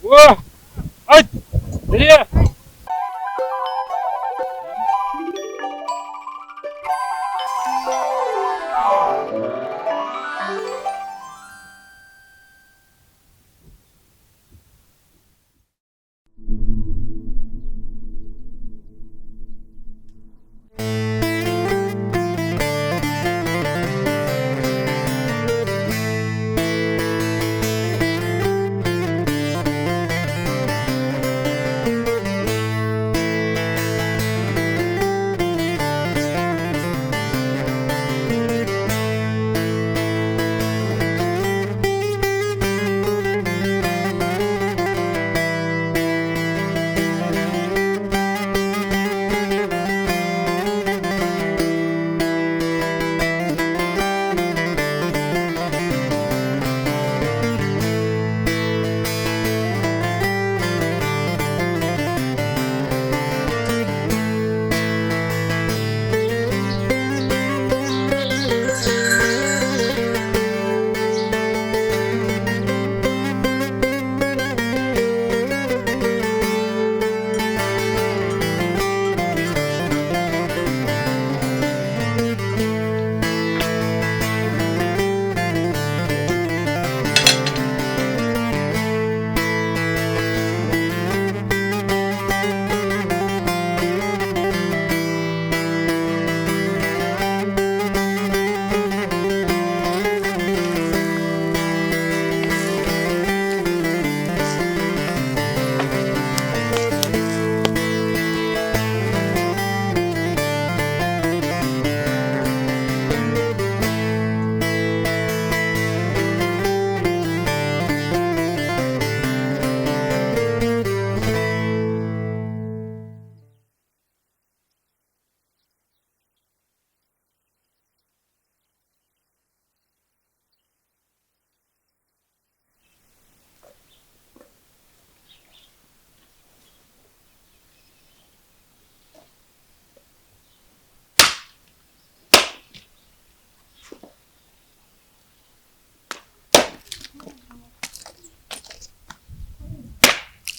Vah! Ay! Nereye?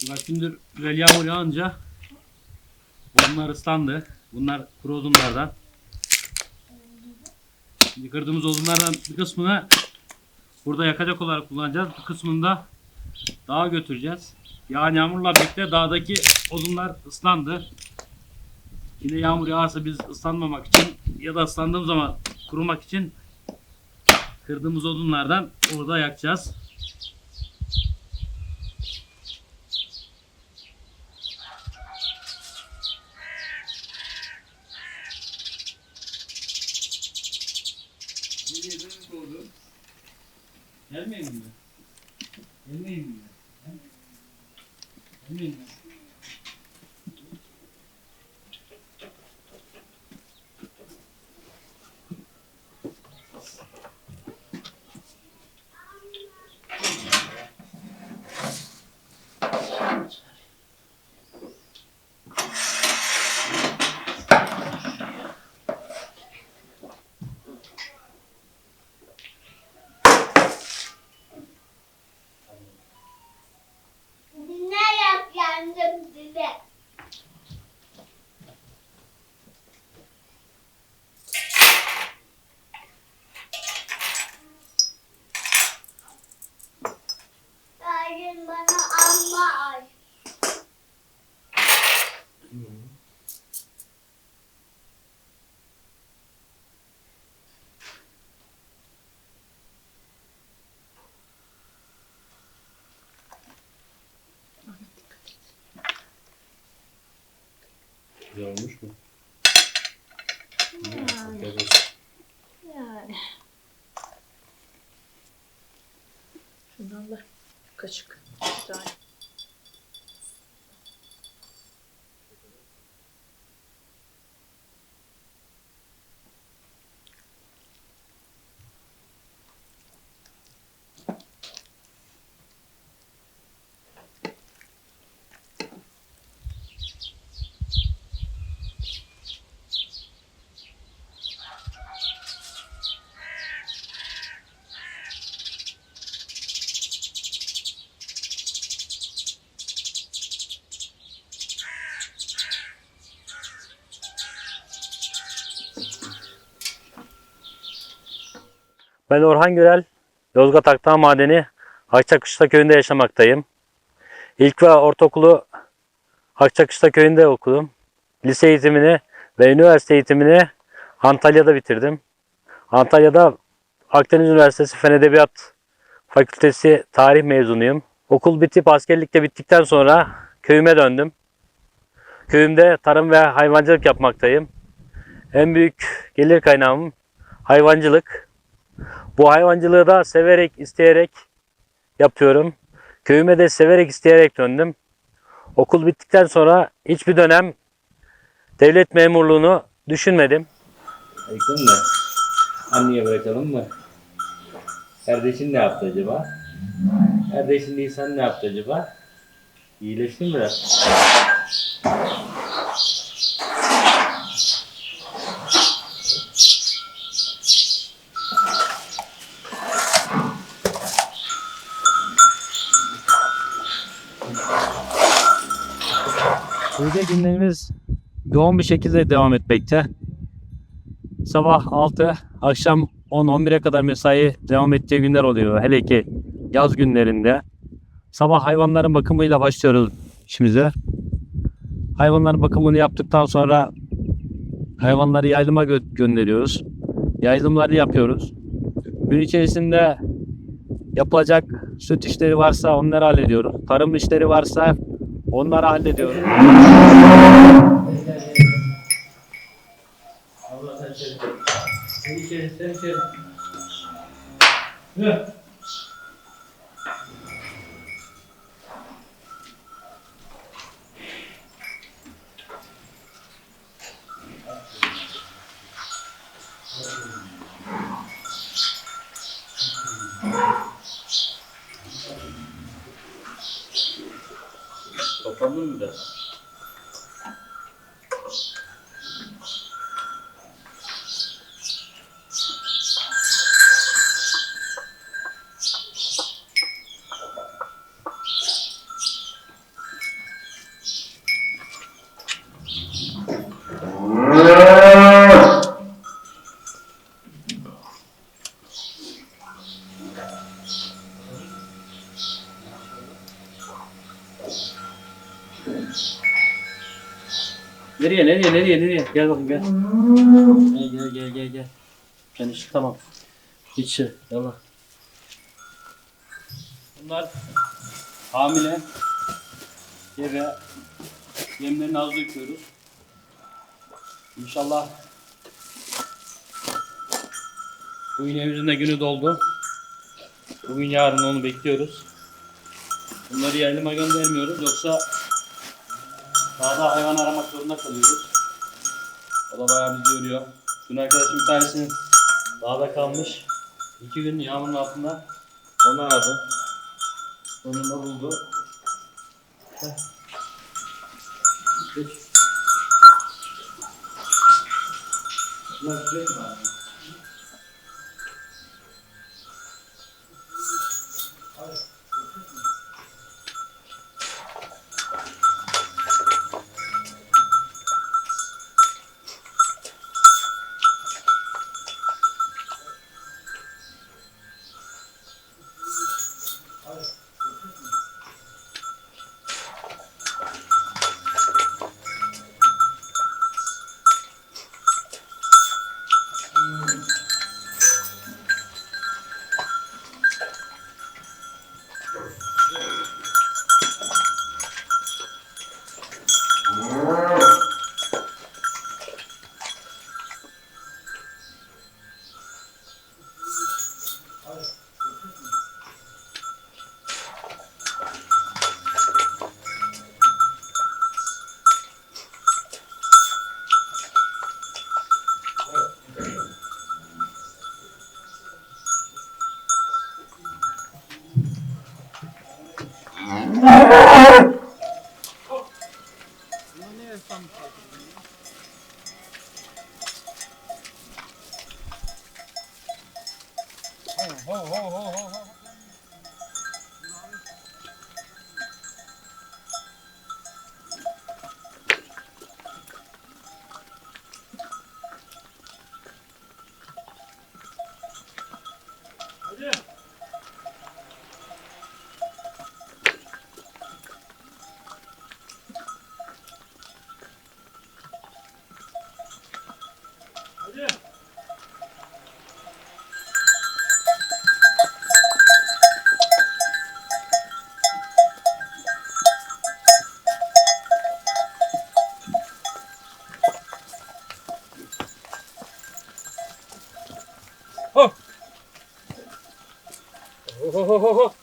Birkaç gündür güzel yağmur yağınca odunlar ıslandı. Bunlar kuru odunlardan. Şimdi kırdığımız odunlardan bir kısmını burada yakacak olarak kullanacağız. Bir kısmını da dağa götüreceğiz. Yağan yağmurla birlikte dağdaki odunlar ıslandı. Yine yağmur yağarsa biz ıslanmamak için ya da ıslandığım zaman kurumak için kırdığımız odunlardan orada yakacağız. Gelmeyin mi? Gelmeyin mi? Gelmeyin mi? Bana amma aç. Güzel olmuş mu? Yani. Şundan da kaşık. Bir tane. Ben Orhan Gürel, Yozgat Akdağ Madeni, Akçakışla köyünde yaşamaktayım. İlk ve ortaokulu Akçakışla köyünde okudum. Lise eğitimini ve üniversite eğitimini Antalya'da bitirdim. Antalya'da Akdeniz Üniversitesi Fen Edebiyat Fakültesi tarih mezunuyum. Okul bitip askerlik de bittikten sonra köyüme döndüm. Köyümde tarım ve hayvancılık yapmaktayım. En büyük gelir kaynağım hayvancılık. Bu hayvancılığı da severek, isteyerek yapıyorum. Köyüme de severek, isteyerek döndüm. Okul bittikten sonra hiçbir dönem devlet memurluğunu düşünmedim. Ayıktın mı? Anneye bırakalım mı? Kardeşin ne yaptı acaba? Kardeşin değil, sen ne yaptı acaba? İyileştin mi biraz? Köyde günlerimiz yoğun bir şekilde devam etmekte. Sabah 6, akşam 10-11'e kadar mesai devam ettiği günler oluyor. Hele ki yaz günlerinde. Sabah hayvanların bakımıyla başlıyoruz işimize. Hayvanların bakımını yaptıktan sonra hayvanları yaylıma gönderiyoruz. Yaylımları yapıyoruz. Gün içerisinde yapılacak süt işleri varsa onları hallediyoruz. Tarım işleri varsa onları hallediyoruz. Allah sen içeri. Sen içeri, sen içeri. Hı. Toplandın mı biraz? Nereye? Gel bakayım gel. Gel. Ben işte tamam. İçi. Yallah. Bunlar hamile. Gebe. Yemlerini az döküyoruz. İnşallah bu iğnemizin de günü doldu. Bugün yarın onu bekliyoruz. Bunları yaylıma göndermiyoruz, yoksa dağda hayvan aramak zorunda kalıyoruz. O da bayağı bizi yoruyor. Dün arkadaşım bir tanesinin dağda kalmış. 2 gün yağmurun altında onu aradı. Sonunda buldu. Geç. Bunlar sürekli mi abi? Oh. Oh.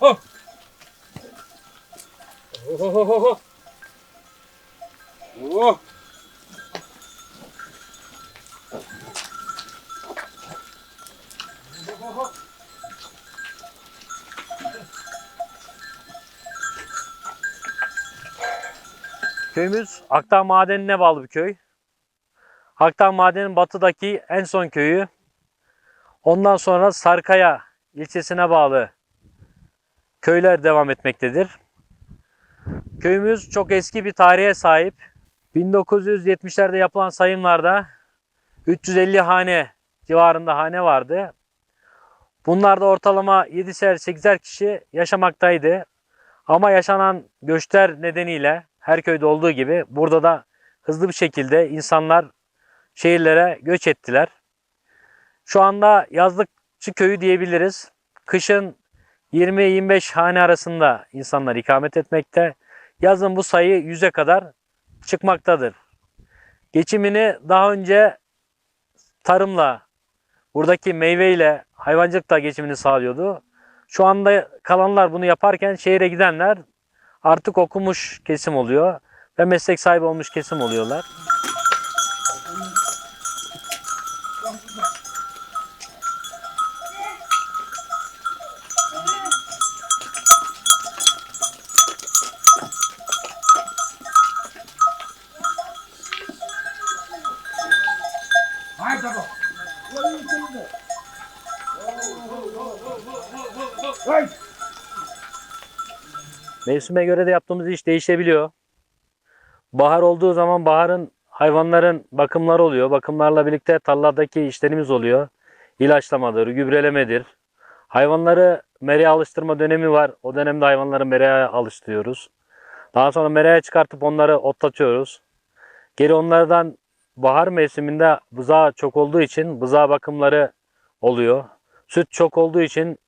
Oh. Oh. Oh. Köyümüz Akdağ Madeni'ne bağlı bir köy. Akdağ Madeni'nin batıdaki en son köyü. Ondan sonra Sarkaya ilçesine bağlı köyler devam etmektedir. Köyümüz çok eski bir tarihe sahip. 1970'lerde yapılan sayımlarda 350 hane civarında hane vardı. Bunlarda ortalama 7'şer 8'er kişi yaşamaktaydı. Ama yaşanan göçler nedeniyle her köyde olduğu gibi burada da hızlı bir şekilde insanlar şehirlere göç ettiler. Şu anda yazlıkçı köyü diyebiliriz. Kışın 20-25 hane arasında insanlar ikamet etmekte. Yazın bu sayı 100'e kadar çıkmaktadır. Geçimini daha önce tarımla, buradaki meyveyle, hayvancılıkla geçimini sağlıyordu. Şu anda kalanlar bunu yaparken şehire gidenler artık okumuş kesim oluyor ve meslek sahibi olmuş kesim oluyorlar. Mevsime göre de yaptığımız iş değişebiliyor. Bahar olduğu zaman baharın hayvanların bakımları oluyor. Bakımlarla birlikte tarladaki işlerimiz oluyor. İlaçlamadır, gübrelemedir. Hayvanları meraya alıştırma dönemi var. O dönemde hayvanları meraya alıştırıyoruz. Daha sonra meraya çıkartıp onları otlatıyoruz. Geri onlardan bahar mevsiminde buzağı çok olduğu için buzağı bakımları oluyor. Süt çok olduğu için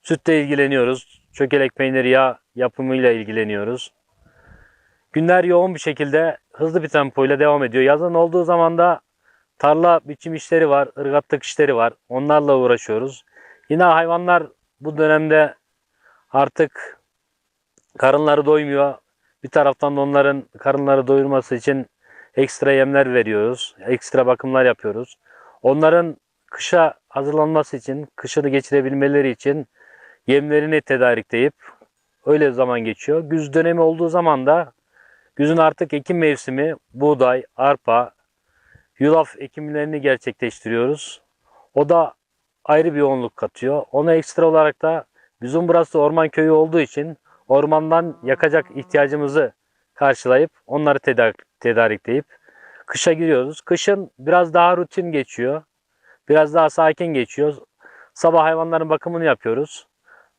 sütle ilgileniyoruz. Çökelek peyniri yağ yapımıyla ilgileniyoruz. Günler yoğun bir şekilde hızlı bir tempoyla devam ediyor. Yazın olduğu zaman da tarla biçim işleri var, ırgatlık işleri var. Onlarla uğraşıyoruz. Yine hayvanlar bu dönemde artık karınları doymuyor. Bir taraftan da onların karınları doyurması için ekstra yemler veriyoruz. Ekstra bakımlar yapıyoruz. Onların kışa hazırlanması için, kışını geçirebilmeleri için yemlerini tedarikleyip öyle zaman geçiyor. Güz dönemi olduğu zaman da güzün artık ekim mevsimi buğday, arpa, yulaf ekimlerini gerçekleştiriyoruz. O da ayrı bir yoğunluk katıyor. Ona ekstra olarak da bizim burası orman köyü olduğu için ormandan yakacak ihtiyacımızı karşılayıp onları tedarikleyip kışa giriyoruz. Kışın biraz daha rutin geçiyor. Biraz daha sakin geçiyor. Sabah hayvanların bakımını yapıyoruz.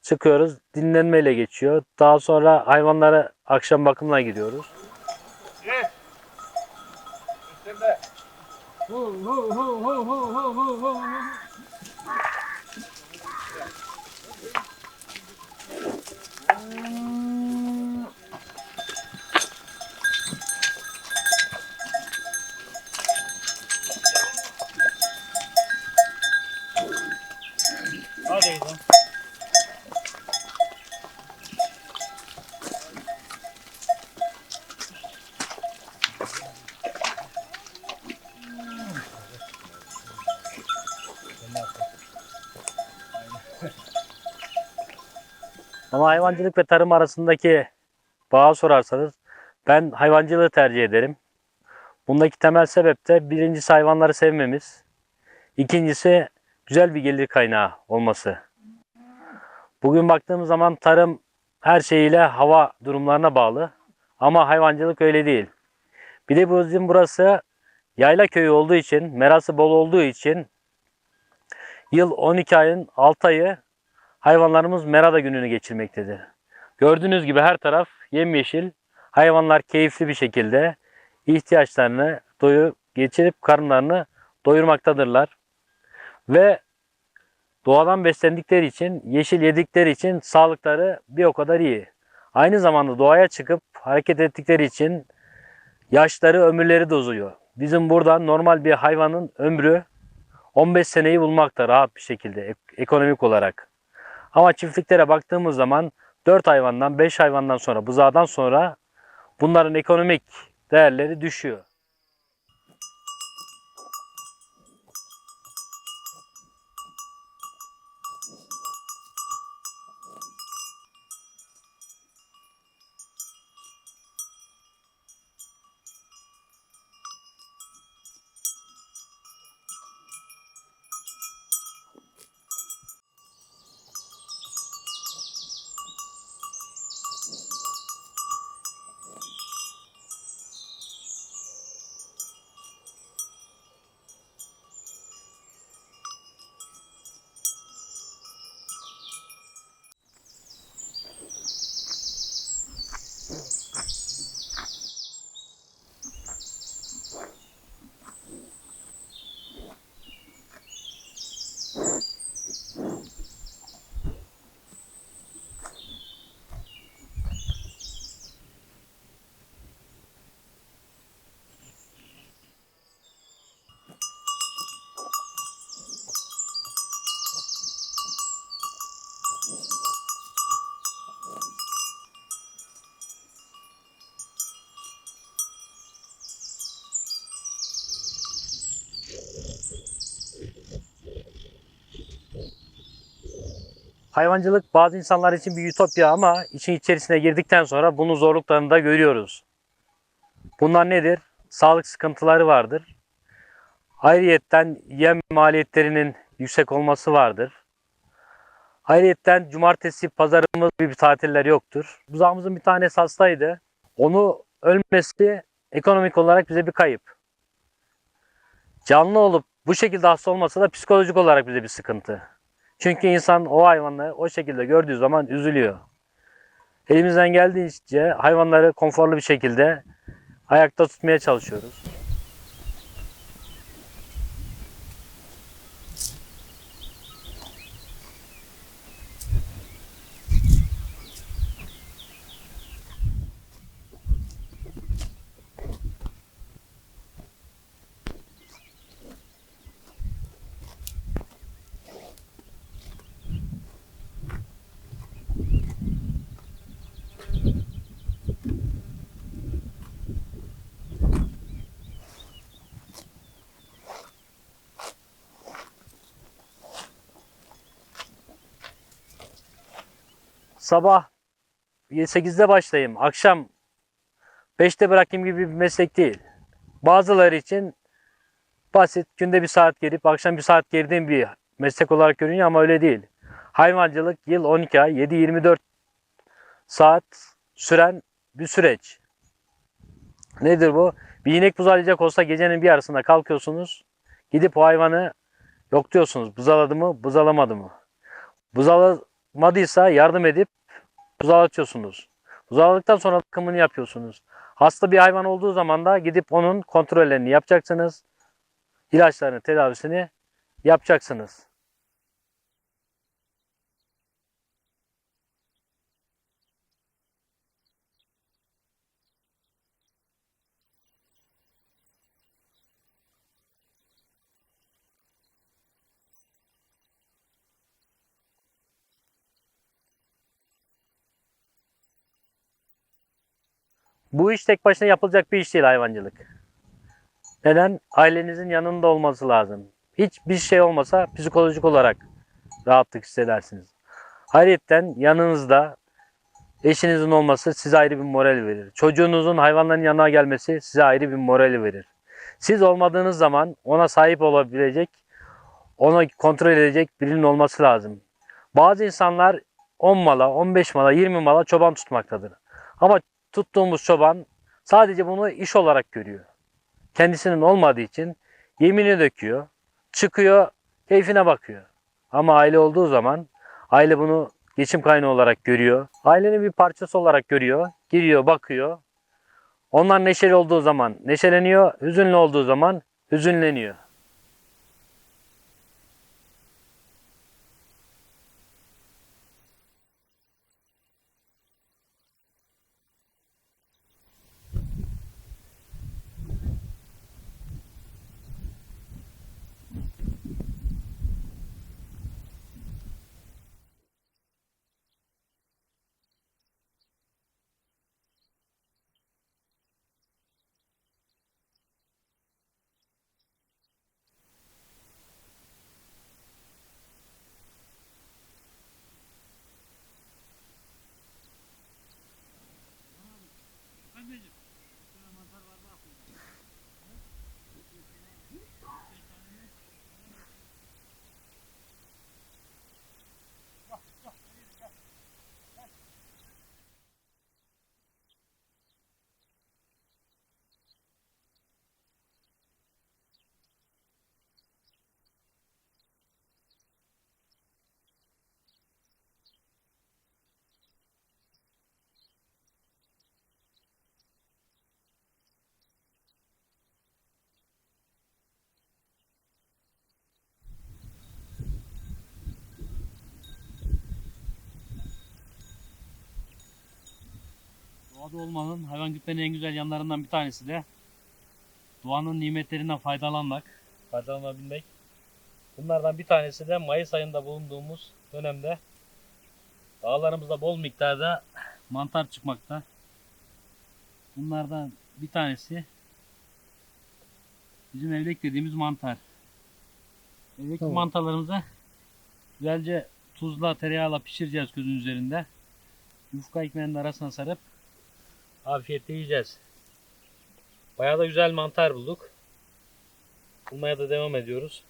Çıkıyoruz. Dinlenmeyle geçiyor. Daha sonra hayvanlara akşam bakımına gidiyoruz. Hadi gidelim. Ama hayvancılık ve tarım arasındaki bağı sorarsanız ben hayvancılığı tercih ederim. Bundaki temel sebep de birincisi hayvanları sevmemiz. İkincisi güzel bir gelir kaynağı olması. Bugün baktığımız zaman tarım her şeyiyle hava durumlarına bağlı. Ama hayvancılık öyle değil. Bir de bizim burası yayla köyü olduğu için, merası bol olduğu için yıl 12 ayın 6 ayı hayvanlarımız merada gününü geçirmektedir. Gördüğünüz gibi her taraf yemyeşil. Hayvanlar keyifli bir şekilde ihtiyaçlarını geçirip karınlarını doyurmaktadırlar. Ve doğadan beslendikleri için, yeşil yedikleri için sağlıkları bir o kadar iyi. Aynı zamanda doğaya çıkıp hareket ettikleri için yaşları, ömürleri de uzuyor. Bizim burada normal bir hayvanın ömrü 15 seneyi bulmakta rahat bir şekilde ekonomik olarak. Ama çiftliklere baktığımız zaman 4 hayvandan 5 hayvandan sonra, buzağdan sonra bunların ekonomik değerleri düşüyor. Hayvancılık bazı insanlar için bir ütopya ama işin içerisine girdikten sonra bunun zorluklarını da görüyoruz. Bunlar nedir? Sağlık sıkıntıları vardır. Ayrıyetten yem maliyetlerinin yüksek olması vardır. Ayrıyetten cumartesi pazarımız gibi bir tatiller yoktur. Buzağımızın bir tanesi hastaydı. Onu ölmesi ekonomik olarak bize bir kayıp. Canlı olup bu şekilde hasta olmasa da psikolojik olarak bize bir sıkıntı. Çünkü insan o hayvanı o şekilde gördüğü zaman üzülüyor. Elimizden geldiğince hayvanları konforlu bir şekilde ayakta tutmaya çalışıyoruz. Sabah 8'de başlayayım, akşam 5'te bırakayım gibi bir meslek değil. Bazıları için basit, günde bir saat gelip akşam bir saat girdiğim bir meslek olarak görünüyor ama öyle değil. Hayvancılık yıl 12 ay, 7-24 saat süren bir süreç. Nedir bu? Bir inek buzalayacak olsa gecenin bir yarısında kalkıyorsunuz. Gidip o hayvanı yokluyorsunuz. Buzaladı mı, buzalamadı mı? Buzalamadıysa yardım edip buzalatıyorsunuz. Buzaladıktan sonra bakımını yapıyorsunuz. Hasta bir hayvan olduğu zaman da gidip onun kontrollerini yapacaksınız. İlaçlarını, tedavisini yapacaksınız. Bu iş tek başına yapılacak bir iş değil hayvancılık. Neden? Ailenizin yanında olması lazım. Hiçbir şey olmasa psikolojik olarak rahatlık hissedersiniz. Ayrıca yanınızda eşinizin olması size ayrı bir moral verir. Çocuğunuzun hayvanların yanına gelmesi size ayrı bir moral verir. Siz olmadığınız zaman ona sahip olabilecek, onu kontrol edecek birinin olması lazım. Bazı insanlar 10 mala, 15 mala, 20 mala çoban tutmaktadır. Ama tuttuğumuz çoban sadece bunu iş olarak görüyor. Kendisinin olmadığı için yemini döküyor, çıkıyor, keyfine bakıyor. Ama aile olduğu zaman aile bunu geçim kaynağı olarak görüyor. Ailenin bir parçası olarak görüyor, giriyor, bakıyor. Onlar neşeli olduğu zaman neşeleniyor, hüzünlü olduğu zaman hüzünleniyor. Doğada olmanın hayvan gütmenin en güzel yanlarından bir tanesi de doğanın nimetlerinden faydalanabilmek. Bunlardan bir tanesi de Mayıs ayında bulunduğumuz dönemde dağlarımızda bol miktarda mantar çıkmakta. Bunlardan bir tanesi bizim evlek dediğimiz mantar. Evdeki mantarlarımızı güzelce tuzla, tereyağıyla pişireceğiz közün üzerinde. Yufka ekmeğinin arasına sarıp afiyetle yiyeceğiz. Bayağı da güzel mantar bulduk. Bulmaya da devam ediyoruz.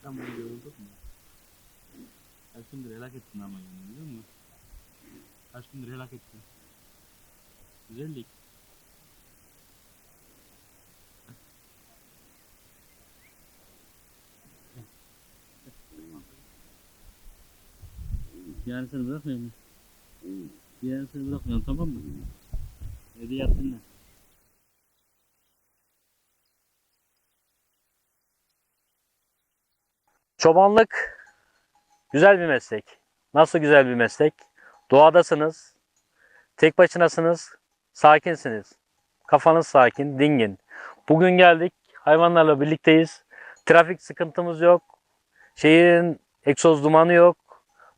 Sen bunu yorulduk mu? Kaç gündür helak ettin ama yani, biliyor musun? Kaç gündür helak ettin. Güzellik. Yani seni bırakmayayım mı? Yani seni bırakmayalım, tamam mı? Evde yat dinle. Çobanlık güzel bir meslek. Nasıl güzel bir meslek? Doğadasınız, tek başınasınız, sakinsiniz. Kafanız sakin, dingin. Bugün geldik, hayvanlarla birlikteyiz. Trafik sıkıntımız yok. Şehrin egzoz dumanı yok.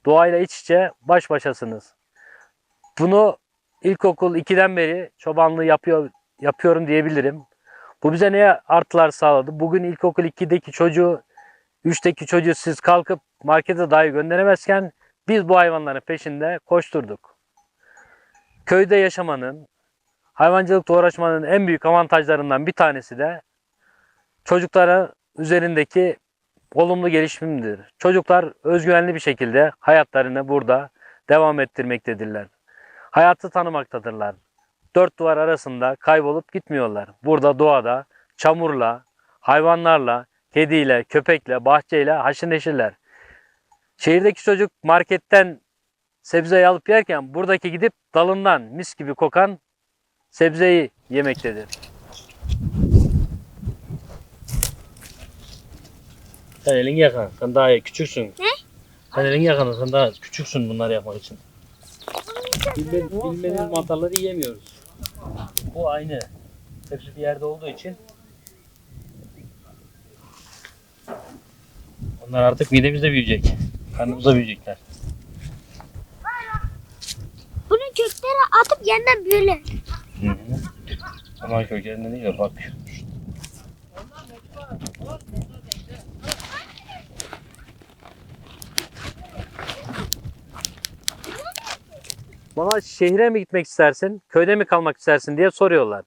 Doğayla iç içe baş başasınız. Bunu ilkokul 2'den beri çobanlığı yapıyorum diyebilirim. Bu bize ne artılar sağladı? Bugün ilkokul 2'deki çocuğu, 3'teki çocuğu siz kalkıp markete dahi gönderemezken biz bu hayvanların peşinde koşturduk. Köyde yaşamanın, hayvancılıkla uğraşmanın en büyük avantajlarından bir tanesi de çocuklara üzerindeki olumlu gelişimdir. Çocuklar özgüvenli bir şekilde hayatlarını burada devam ettirmektedirler. Hayatı tanımaktadırlar. Dört duvar arasında kaybolup gitmiyorlar. Burada doğada çamurla, hayvanlarla, kediyle, köpekle, bahçeyle haşır neşirler. Şehirdeki çocuk marketten sebzeyi alıp yerken buradaki gidip dalından mis gibi kokan sebzeyi yemektedir. Sen elini yakan, sen daha küçüksün. Ne? Sen elini yakan, sen daha küçüksün bunları yapmak için. Bilmediğimiz mantarları yiyemiyoruz. Bu aynı. Hepsi bir yerde olduğu için onlar artık midemizde büyüyecek. Karnımızda büyüyecekler. Bunu köklere atıp yeniden böyle. Hı hı. Ama köklerinde değil de bak. Bana şehre mi gitmek istersin, köyde mi kalmak istersin diye soruyorlar.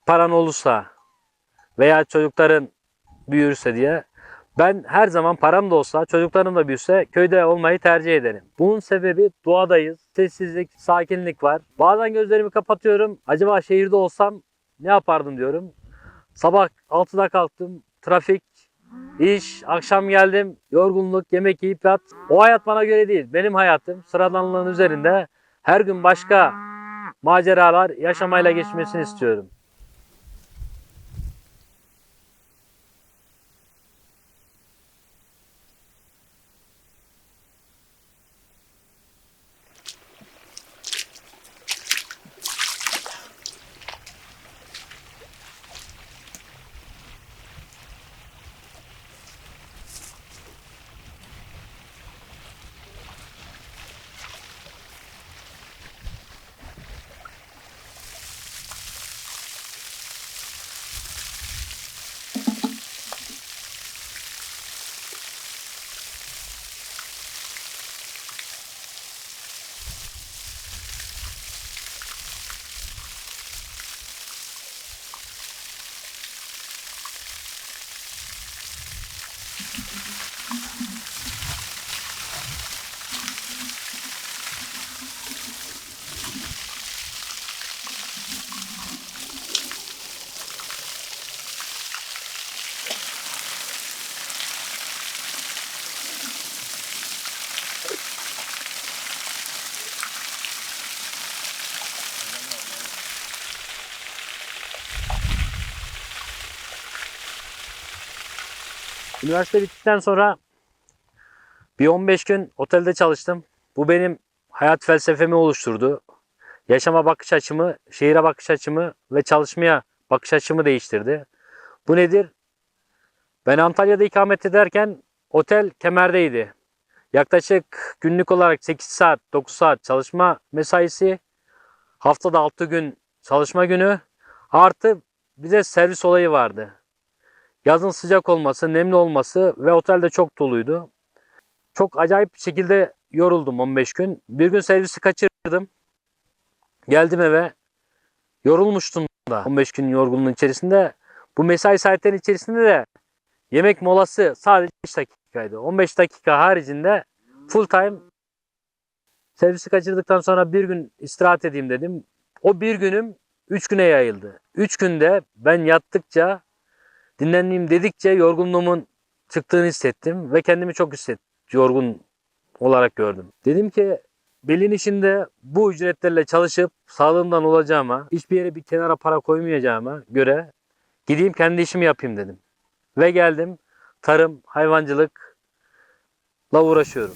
Paran olursa veya çocukların büyürse diye. Ben her zaman param da olsa, çocuklarım da büyürse köyde olmayı tercih ederim. Bunun sebebi doğadayız. Sessizlik, sakinlik var. Bazen gözlerimi kapatıyorum. Acaba şehirde olsam ne yapardım diyorum. Sabah 6'da kalktım. Trafik, iş, akşam geldim. Yorgunluk, yemek yiyip yat. O hayat bana göre değil. Benim hayatım sıradanlığın üzerinde her gün başka maceralar yaşamayla geçmesini istiyorum. Üniversite bittikten sonra bir 15 gün otelde çalıştım. Bu benim hayat felsefemi oluşturdu. Yaşama bakış açımı, şehire bakış açımı ve çalışmaya bakış açımı değiştirdi. Bu nedir? Ben Antalya'da ikamet ederken otel Kemer'deydi. Yaklaşık günlük olarak 8 saat, 9 saat çalışma mesaisi, haftada 6 gün çalışma günü, artı bize servis olayı vardı. Yazın sıcak olması, nemli olması ve otelde çok doluydu. Çok acayip bir şekilde yoruldum 15 gün. Bir gün servisi kaçırdım. Geldim eve. Yorulmuştum da 15 gün yorgunluğun içerisinde. Bu mesai saatlerinin içerisinde de yemek molası sadece 5 dakikaydı. 15 dakika haricinde full time servisi kaçırdıktan sonra bir gün istirahat edeyim dedim. O bir günüm 3 güne yayıldı. 3 günde ben yattıkça, dinleneyim dedikçe yorgunluğumun çıktığını hissettim ve kendimi çok yorgun olarak gördüm. Dedim ki belin işinde bu ücretlerle çalışıp sağlığımdan olacağıma, hiçbir yere bir kenara para koymayacağıma göre gideyim kendi işimi yapayım dedim. Ve geldim, tarım, hayvancılıkla uğraşıyorum.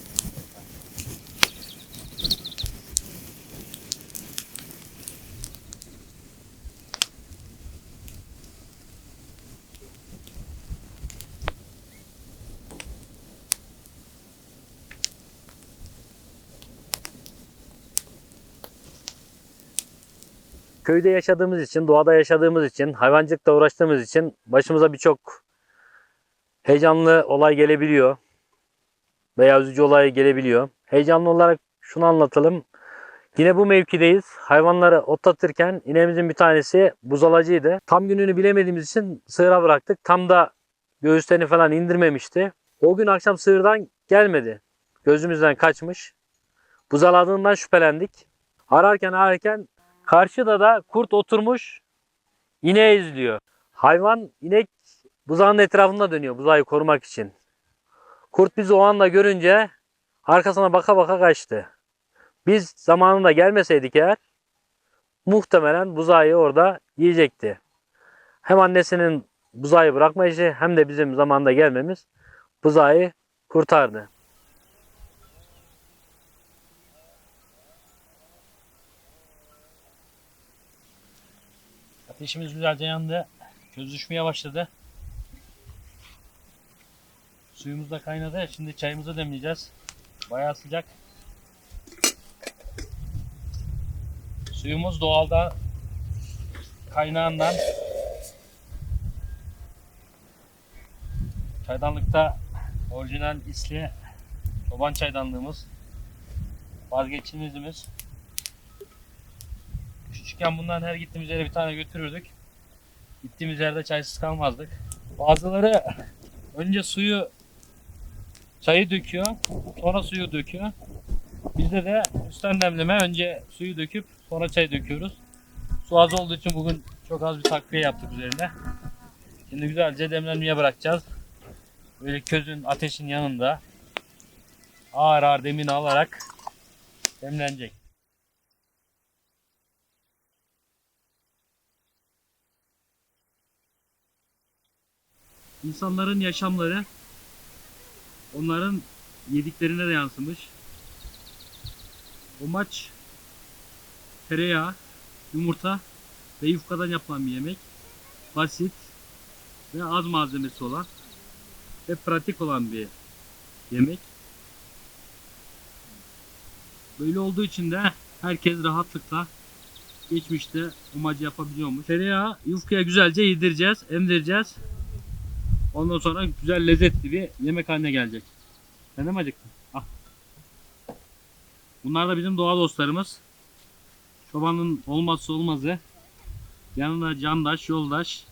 Köyde yaşadığımız için, doğada yaşadığımız için, hayvancılıkla uğraştığımız için başımıza birçok heyecanlı olay gelebiliyor. Veya üzücü olay gelebiliyor. Heyecanlı olarak şunu anlatalım. Yine bu mevkideyiz. Hayvanları otlatırken ineğimizin bir tanesi buzalacıydı. Tam gününü bilemediğimiz için sığıra bıraktık. Tam da göğüslerini falan indirmemişti. O gün akşam sığırdan gelmedi. Gözümüzden kaçmış. Buzaladığından şüphelendik. Ararken karşıda da kurt oturmuş ineği izliyor. Hayvan, inek buzağının etrafında dönüyor buzağı korumak için. Kurt bizi o anda görünce arkasına baka baka kaçtı. Biz zamanında gelmeseydik eğer muhtemelen buzağı orada yiyecekti. Hem annesinin buzağı bırakmayışı hem de bizim zamanında gelmemiz buzağı kurtardı. Ateşimiz güzelce yandı. Köz düşmeye başladı. Suyumuz da kaynadı. Şimdi çayımızı demleyeceğiz. Bayağı sıcak. Suyumuz doğalda kaynağından. Çaydanlıkta orijinal isli çoban çaydanlığımız. Vazgeçilmezimiz. Küçükken bundan her gittiğimiz yere bir tane götürürdük. Gittiğimiz yerde çaysız kalmazdık. Bazıları önce çayı döküyor, sonra suyu döküyor. Bizde de üstten demleme, önce suyu döküp sonra çay döküyoruz. Su az olduğu için bugün çok az bir takviye yaptık üzerine. Şimdi güzelce demlenmeye bırakacağız. Böyle közün, ateşin yanında ağır ağır demini alarak demlenecek. İnsanların yaşamları onların yediklerine de yansımış. Omaç tereyağı, yumurta ve yufkadan yapılan bir yemek. Basit ve az malzemesi olan ve pratik olan bir yemek. Böyle olduğu için de herkes rahatlıkla geçmişte omacı yapabiliyormuş. Tereyağı yufkaya güzelce yedireceğiz, emdireceğiz. Ondan sonra güzel lezzetli bir yemek haline gelecek. Sen de mi acıktın? Ah. Bunlar da bizim doğa dostlarımız. Çobanın olmazsa olmazı. Yanında candaş, yoldaş.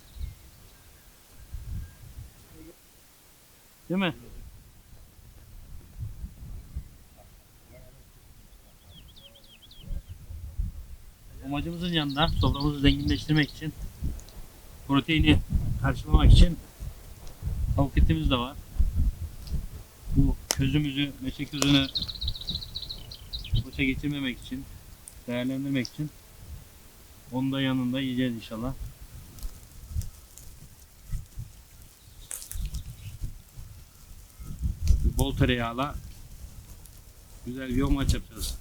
Değil mi? Amacımızın yanında soframızı zenginleştirmek için, proteini karşılamak için tavuk etimiz de var. Bu közümüzü, meşe közünü boşa geçirmemek için, değerlendirmek için onu da yanında yiyeceğiz inşallah. Bol tereyağla güzel bir yoğurmaç yapacağız.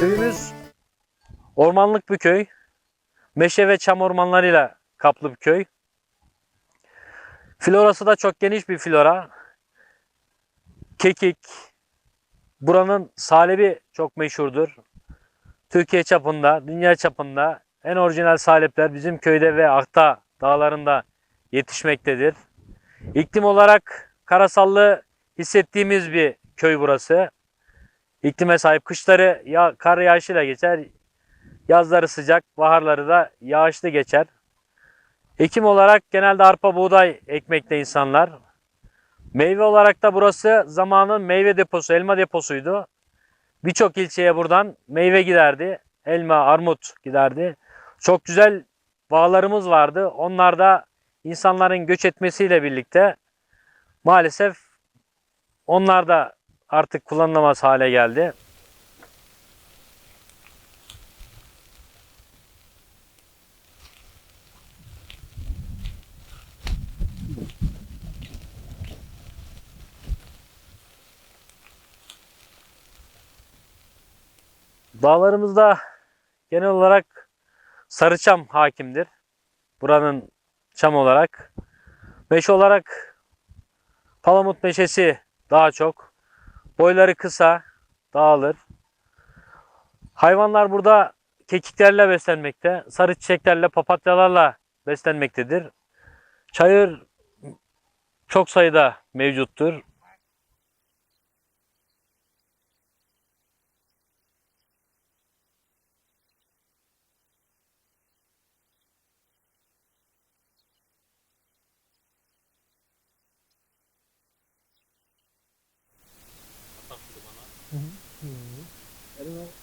Köyümüz ormanlık bir köy. Meşe ve çam ormanlarıyla kaplı bir köy. Florası da çok geniş bir flora. Kekik, buranın salebi çok meşhurdur. Türkiye çapında, dünya çapında en orijinal salepler bizim köyde ve Akta dağlarında yetişmektedir. İklim olarak karasallı hissettiğimiz bir köy burası. İklime sahip, kışları kar yağışıyla geçer, yazları sıcak, baharları da yağışlı geçer. Ekim olarak genelde arpa, buğday ekmekte insanlar. Meyve olarak da burası zamanın meyve deposu, elma deposuydu. Birçok ilçeye buradan meyve giderdi. Elma, armut giderdi. Çok güzel bağlarımız vardı. Onlar da insanların göç etmesiyle birlikte maalesef onlar da artık kullanılamaz hale geldi. Dağlarımızda genel olarak sarıçam hakimdir. Buranın çam olarak. Meşe olarak palamut meşesi daha çok. Boyları kısa, dağılır. Hayvanlar burada kekiklerle beslenmekte. Sarı çiçeklerle, papatyalarla beslenmektedir. Çayır çok sayıda mevcuttur.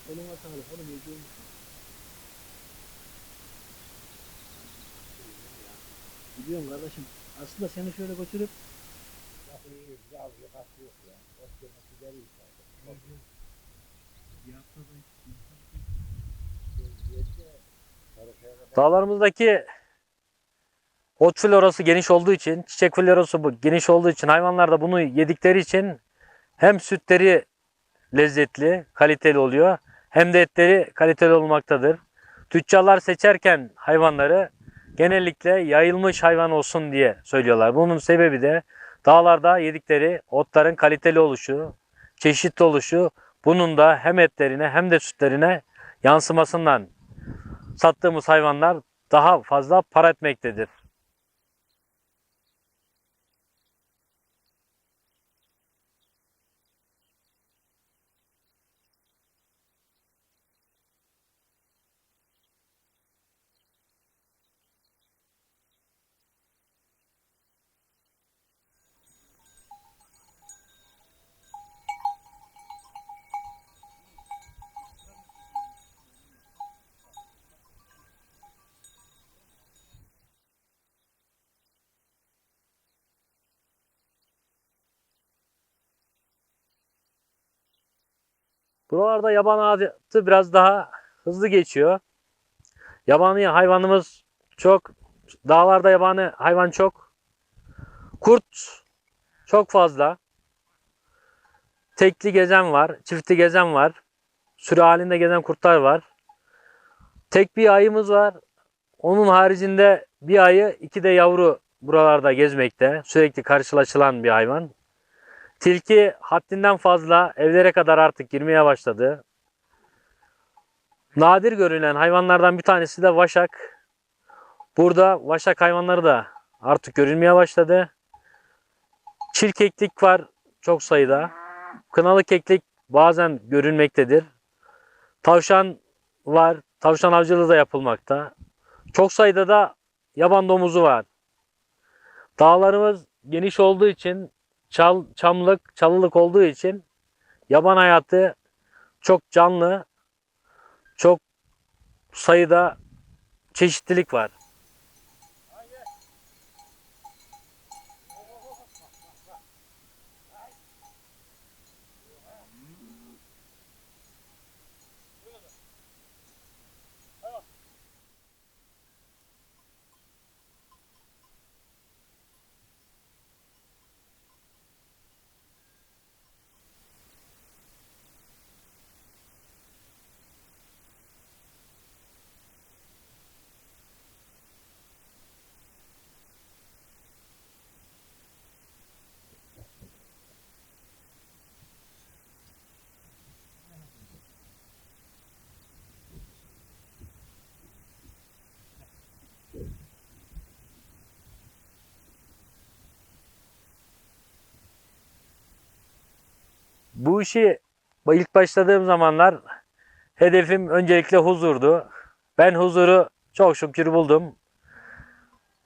Elime sağlık oğlum, yediğin. Biliyorum kardeşim. Aslında seni şöyle götürüp Dağlarımızdaki ot florası geniş olduğu için, çiçek florası geniş olduğu için, hayvanlar da bunu yedikleri için hem sütleri lezzetli, kaliteli oluyor, hem de etleri kaliteli olmaktadır. Tüccarlar seçerken hayvanları genellikle yayılmış hayvan olsun diye söylüyorlar. Bunun sebebi de dağlarda yedikleri otların kaliteli oluşu, çeşitli oluşu, bunun da hem etlerine hem de sütlerine yansımasından sattığımız hayvanlar daha fazla para etmektedir. Buralarda yaban hayatı biraz daha hızlı geçiyor. Yabani hayvanımız çok. Dağlarda yabani hayvan çok. Kurt çok fazla. Tekli gezen var, çiftli gezen var. Sürü halinde gezen kurtlar var. Tek bir ayımız var. Onun haricinde bir ayı, iki de yavru buralarda gezmekte. Sürekli karşılaşılan bir hayvan. Tilki haddinden fazla evlere kadar artık girmeye başladı. Nadir görülen hayvanlardan bir tanesi de vaşak. Burada vaşak hayvanları da artık görülmeye başladı. Çirkeklik var çok sayıda. Kınalı keklik bazen görülmektedir. Tavşan var. Tavşan avcılığı da yapılmakta. Çok sayıda da yaban domuzu var. Dağlarımız geniş olduğu için, çalılık olduğu için yaban hayatı çok canlı, çok sayıda çeşitlilik var. Bu işi ilk başladığım zamanlar hedefim öncelikle huzurdu. Ben huzuru çok şükür buldum.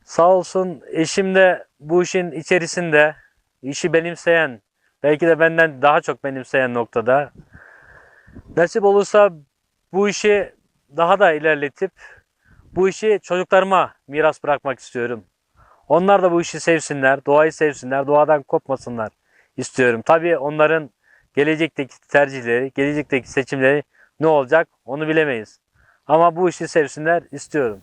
Sağ olsun eşim de bu işin içerisinde, işi benimseyen, belki de benden daha çok benimseyen noktada. Nasip olursa bu işi daha da ilerletip bu işi çocuklarıma miras bırakmak istiyorum. Onlar da bu işi sevsinler, doğayı sevsinler, doğadan kopmasınlar istiyorum. Tabii onların gelecekteki tercihleri, gelecekteki seçimleri ne olacak onu bilemeyiz. Ama bu işi sevsinler istiyorum.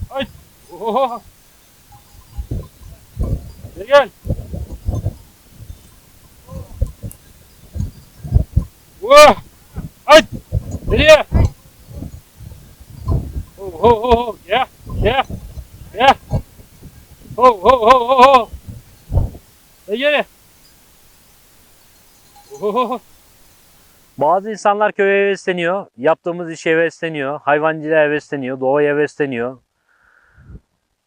Ay. Oho. Gel. Vah. Ay. Nereye? Oh oh oh. Ya. Ya. Ya. Oh oh oh oh oh. Gel. Oh. Bazı insanlar köye hevesleniyor, yaptığımız işe hevesleniyor, hayvancılığa hevesleniyor, doğaya hevesleniyor.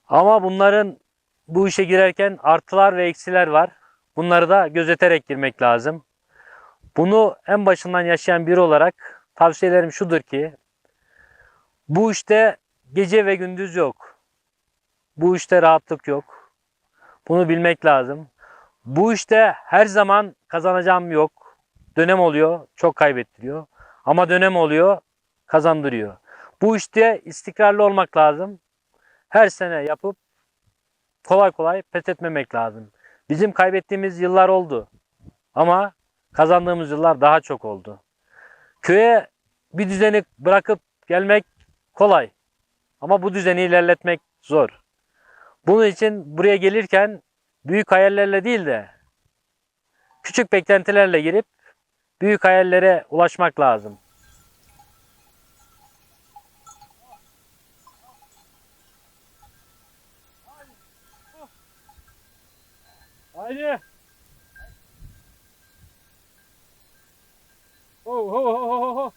Ama bunların bu işe girerken artılar ve eksiler var. Bunları da gözeterek girmek lazım. Bunu en başından yaşayan biri olarak tavsiyelerim şudur ki, bu işte gece ve gündüz yok. Bu işte rahatlık yok. Bunu bilmek lazım. Bu işte her zaman kazanacağım yok. Dönem oluyor, çok kaybettiriyor. Ama dönem oluyor, kazandırıyor. Bu işte istikrarlı olmak lazım. Her sene yapıp kolay kolay pes etmemek lazım. Bizim kaybettiğimiz yıllar oldu. Ama kazandığımız yıllar daha çok oldu. Köye bir düzeni bırakıp gelmek kolay. Ama bu düzeni ilerletmek zor. Bunun için buraya gelirken büyük hayallerle değil de küçük beklentilerle girip büyük hayallere ulaşmak lazım. Haydi. Oh oh oh oh oh.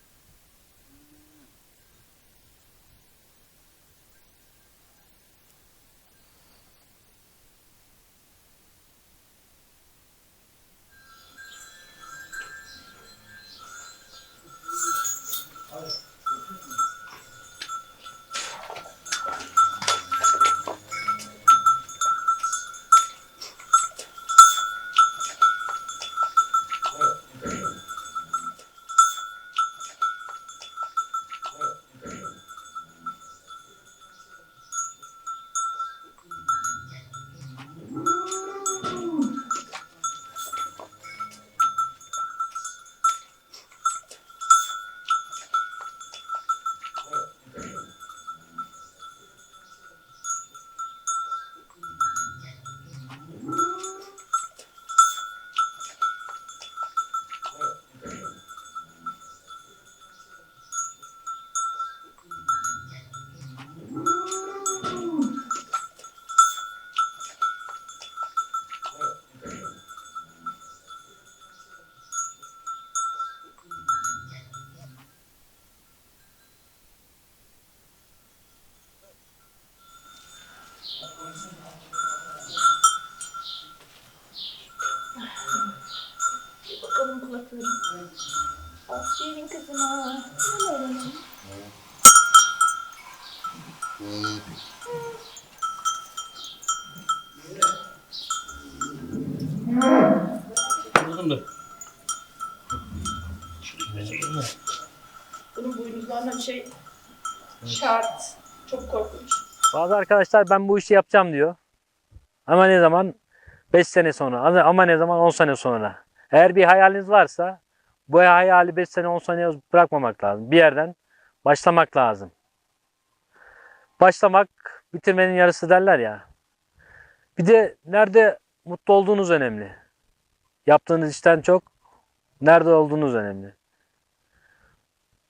Uzundur. Bunun boynuzlarından şart. Çok korkunç. Bazı arkadaşlar ben bu işi yapacağım diyor. Ama ne zaman? 5 sene sonra. Ama ne zaman? 10 sene sonra. Eğer bir hayaliniz varsa bu hayali 5 sene 10 sene bırakmamak lazım. Bir yerden başlamak lazım. Başlamak bitirmenin yarısı derler ya. Bir de nerede mutlu olduğunuz önemli. Yaptığınız işten çok nerede olduğunuz önemli.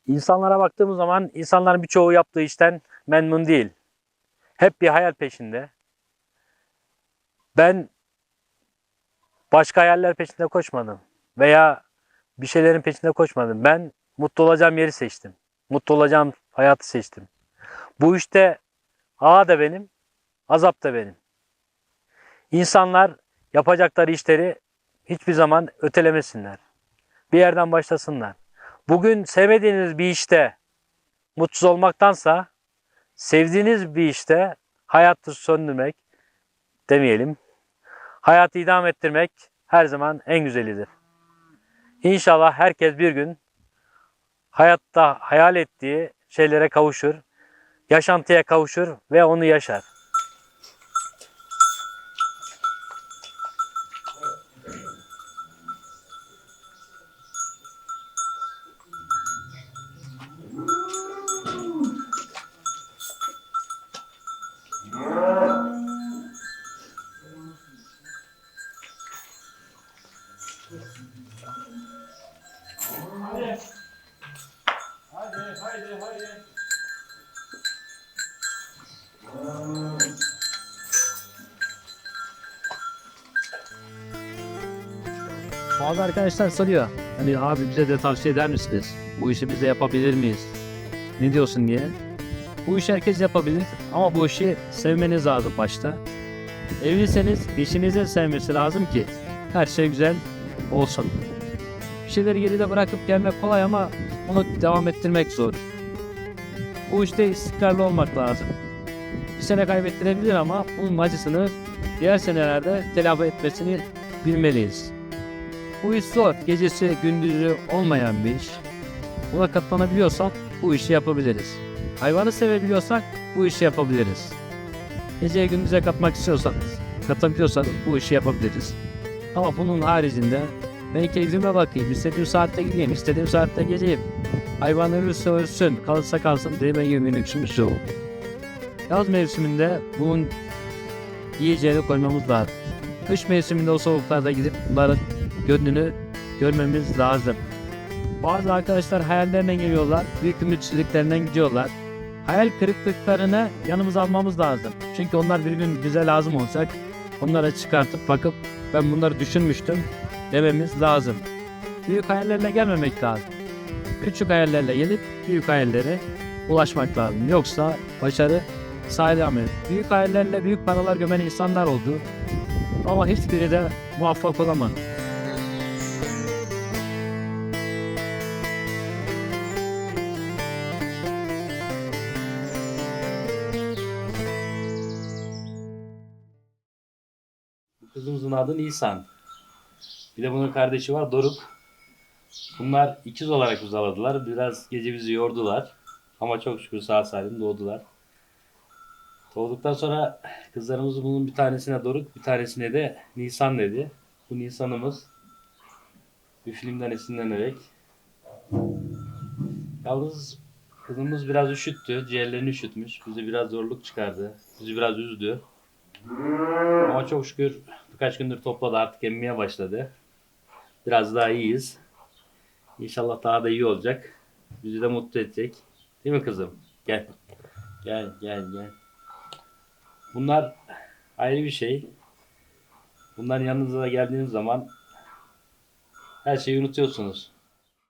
İnsanlara baktığımız zaman insanların birçoğu yaptığı işten memnun değil. Hep bir hayal peşinde. Ben başka hayaller peşinde koşmadım. Veya bir şeylerin peşinde koşmadım. Ben mutlu olacağım yeri seçtim. Mutlu olacağım hayatı seçtim. Bu işte ağa da benim, azap da benim. İnsanlar yapacakları işleri hiçbir zaman ötelemesinler. Bir yerden başlasınlar. Bugün sevmediğiniz bir işte mutsuz olmaktansa sevdiğiniz bir işte hayatı söndürmek demeyelim. Hayatı idame ettirmek her zaman en güzelidir. İnşallah herkes bir gün hayatta hayal ettiği şeylere kavuşur, yaşantıya kavuşur ve onu yaşar. Bazı arkadaşlar soruyor. Hani abi bize de tavsiye eder misiniz? Bu işi biz de yapabilir miyiz? Ne diyorsun diye. Bu işi herkes yapabilir ama bu işi sevmeniz lazım başta. Evliyseniz eşinizin sevmesi lazım ki her şey güzel olsun. Bir şeyleri geride bırakıp gelmek kolay ama onu devam ettirmek zor. Bu işte istikrarlı olmak lazım. Bir sene kaybettirebilir ama bunun acısını diğer senelerde telafi etmesini bilmeliyiz. Bu iş zor. Gecesi gündüzü olmayan bir iş. Buna katlanabiliyorsak bu işi yapabiliriz. Hayvanı sevebiliyorsak bu işi yapabiliriz. Geceye gündüze katmak istiyorsak, katabiliyorsak bu işi yapabiliriz. Ama bunun haricinde ben keyfime bakayım, istediğim saatte gideyim, istediğim saatte geleyim. Hayvan ölürse ölsün, kalırsa kalsın deme gibi bir lüksümüz yok. Yaz mevsiminde bunun yiyeceğini koymamız lazım. Kış mevsiminde o soğuklarda gidip bunların gönlünü görmemiz lazım. Bazı arkadaşlar hayallerine geliyorlar, büyük ümitsizliklerinden gidiyorlar. Hayal kırıklıklarını yanımıza almamız lazım. Çünkü onlar bir gün bize lazım olacak. Onlara çıkartıp bakıp ben bunları düşünmüştüm dememiz lazım. Büyük hayallerle gelmemek lazım. Küçük hayallerle gelip büyük hayallere ulaşmak lazım. Yoksa başarı sağlayamayız. Büyük hayallerle büyük paralar gömen insanlar oldu. Ama hiçbiri de muvaffak olamadı. Kızımızın adı Nisan. Bir de bunun kardeşi var Doruk. Bunlar ikiz olarak uzaladılar. Biraz gece bizi yordular. Ama çok şükür sağ salim doğdular. Doğduktan sonra kızlarımız bunun bir tanesine Doruk, bir tanesine de Nisan dedi. Bu Nisan'ımız bir filmden esinlenerek. Yalnız kızımız biraz üşüttü. Ciğerlerini üşütmüş. Bize biraz zorluk çıkardı. Bizi biraz üzdü. Ama çok şükür birkaç gündür topladı, artık emmeye başladı. Biraz daha iyiyiz. İnşallah daha da iyi olacak. Bizi de mutlu edecek. Değil mi kızım? Gel. Gel, gel, gel. Bunlar ayrı bir şey. Bunların yanınıza geldiğiniz zaman her şeyi unutuyorsunuz.